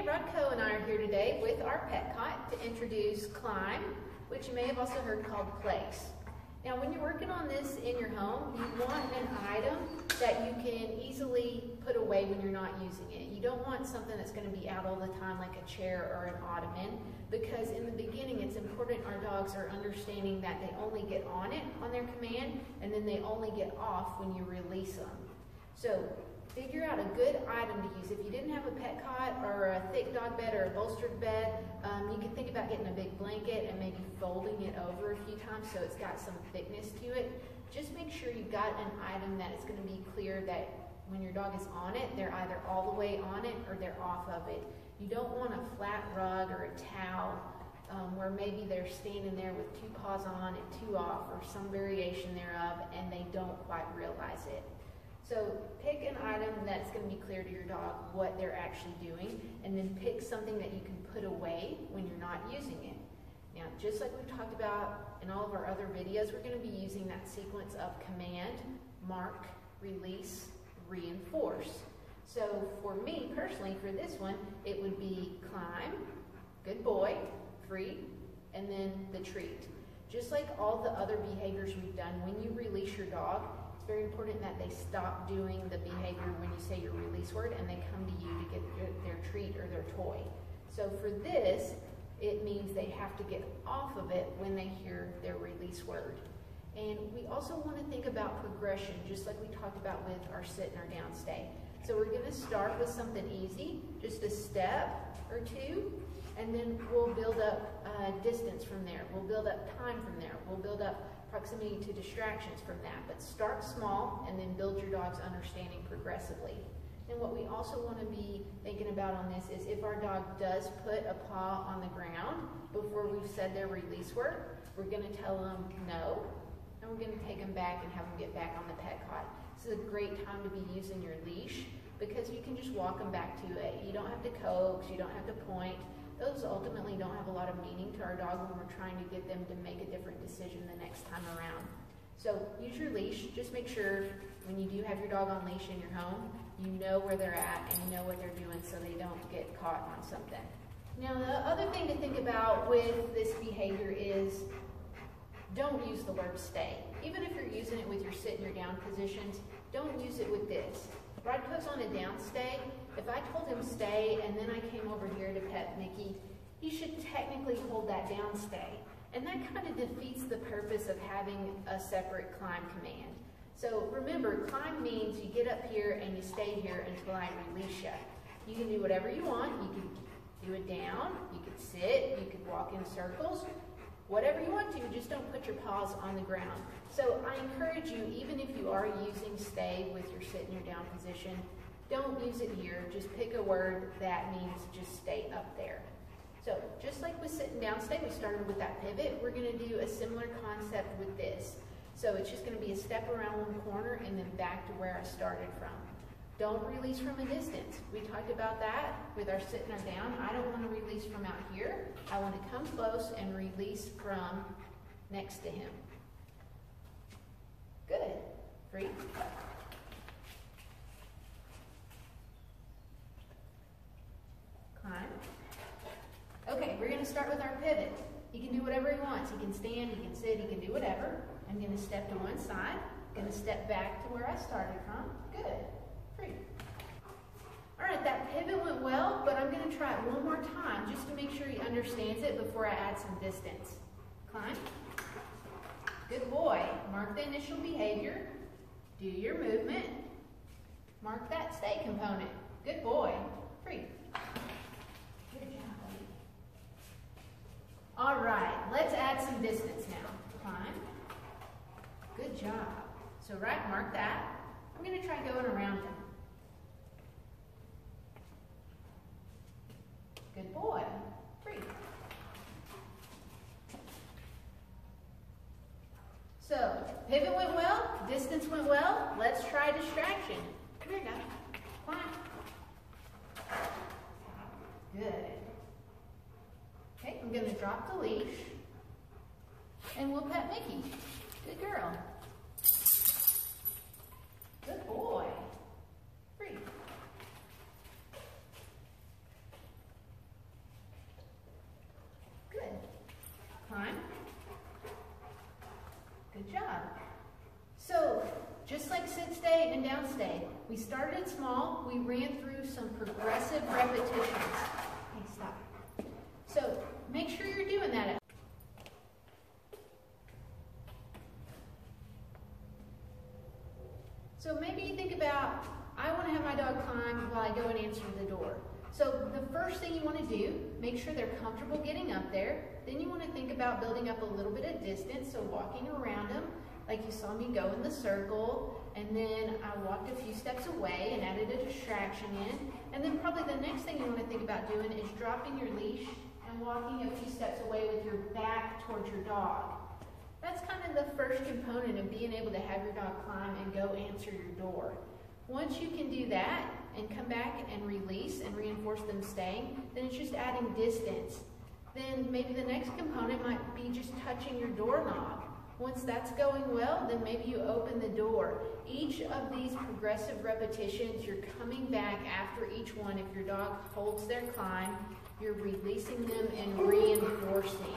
Hey, Rodco and I are here today with our pet cot to introduce Climb, which you may have also heard called Place. Now, when you're working on this in your home, you want an item that you can easily put away when you're not using it. You don't want something that's going to be out all the time like a chair or an ottoman, because in the beginning it's important our dogs are understanding that they only get on it on their command and then they only get off when you release them. So figure out a good item to use. If you didn't have a pet cot or a thick dog bed or a bolstered bed, you can think about getting a big blanket and maybe folding it over a few times so it's got some thickness to it. Just make sure you've got an item that it's going to be clear that when your dog is on it, they're either all the way on it or they're off of it. You don't want a flat rug or a towel where maybe they're standing there with two paws on and two off or some variation thereof and they don't quite realize it. So pick an item that's going to be clear to your dog what they're actually doing, and then pick something that you can put away when you're not using it. Now, just like we've talked about in all of our other videos, we're going to be using that sequence of command, mark, release, reinforce. So for me personally, for this one, it would be climb, good boy, free, and then the treat. Just like all the other behaviors we've done, when you release your dog, it's very important that they stop doing the behavior when you say your release word and they come to you to get their treat or their toy. So for this, it means they have to get off of it when they hear their release word. And we also want to think about progression, just like we talked about with our sit and our down stay. So we're going to start with something easy, just a step or two, and then we'll build up distance from there. We'll build up time from there. We'll build up proximity to distractions from that. But start small and then build your dog's understanding progressively. And what we also want to be thinking about on this is if our dog does put a paw on the ground before we've said their release word, we're going to tell them no, and we're going to take them back and have them get back on the pet cot. This is a great time to be using your leash because you can just walk them back to it. You don't have to coax, you don't have to point. Those ultimately don't have a lot of meaning to our dog when we're trying to get them to make a different decision the next time around. So use your leash. Just make sure when you do have your dog on leash in your home, you know where they're at and you know what they're doing so they don't get caught on something. Now the other thing to think about with this behavior is don't use the word stay. Even if you're using it with your sit and your down positions, don't use it with this. Rodco's on a down stay. If I told him stay and then I came over here to pet Mickey, he should technically hold that down stay. And that kind of defeats the purpose of having a separate climb command. So remember, climb means you get up here and you stay here until I release you. You can do whatever you want. You can do it down, you could sit, you could walk in circles, whatever you want to, just don't put your paws on the ground. So I encourage you, even if you are using stay with your sit and your down position, don't use it here. Just pick a word that means just stay up there. So just like with sit and down stay, we started with that pivot. We're going to do a similar concept with this. So it's just going to be a step around one corner and then back to where I started from. Don't release from a distance. We talked about that with our sit and our down. I don't want to release from out here. I want to come close and release from next to him. Good. Free. Climb. Okay, we're going to start with our pivot. He can do whatever he wants. He can stand, he can sit, he can do whatever. I'm going to step to one side. I'm going to step back to where I started from. Good. Free. All right, that pivot went well, but I'm going to try it one more time just to make sure he understands it before I add some distance. Climb. Good boy. Mark the initial behavior. Do your movement. Mark that stay component. Good boy. Free. Good job. All right, let's add some distance now. Climb. Good job. So mark that. I'm going to try going around him. Good boy. Free. So, pivot went well, distance went well. Let's try distraction. Come here, guys. Climb. Good. Okay, I'm going to drop the leash. And we'll pet Mickey. Good girl. Good boy. Free. and down, stay. We started small. We ran through some progressive repetitions. Hey, stop. So make sure you're doing that. So maybe you think about, I want to have my dog climb while I go and answer the door. So the first thing you want to do, make sure they're comfortable getting up there. Then you want to think about building up a little bit of distance, so walking around them, like you saw me go in the circle, and then I walked a few steps away and added a distraction in. And then probably the next thing you want to think about doing is dropping your leash and walking a few steps away with your back towards your dog. That's kind of the first component of being able to have your dog climb and go answer your door. Once you can do that and come back and release and reinforce them staying, then it's just adding distance. Then maybe the next component might be just touching your doorknob. Once that's going well, then maybe you open the door. Each of these progressive repetitions, you're coming back after each one. If your dog holds their climb, you're releasing them and reinforcing.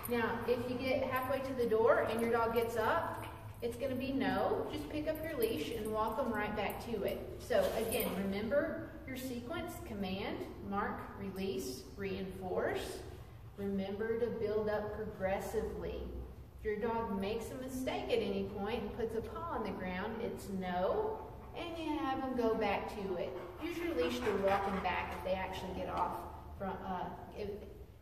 Now, if you get halfway to the door and your dog gets up, it's going to be no. Just pick up your leash and walk them right back to it. So again, remember your sequence: command, mark, release, reinforce. Remember to build up progressively. If your dog makes a mistake at any point and puts a paw on the ground, it's no, and you have them go back to it. Use your leash to walk them back if they actually get off from,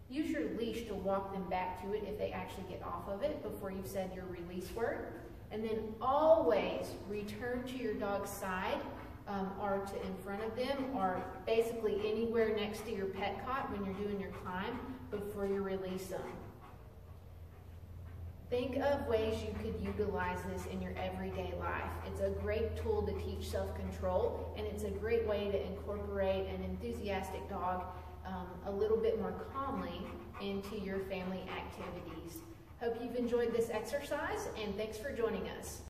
use your leash to walk them back to it if they actually get off of it before you've said your release word. And then always return to your dog's side or to in front of them, or basically anywhere next to your pet cot when you're doing your climb before you release them. Think of ways you could utilize this in your everyday life. It's a great tool to teach self-control, and it's a great way to incorporate an enthusiastic dog a little bit more calmly into your family activities. Hope you've enjoyed this exercise, and thanks for joining us.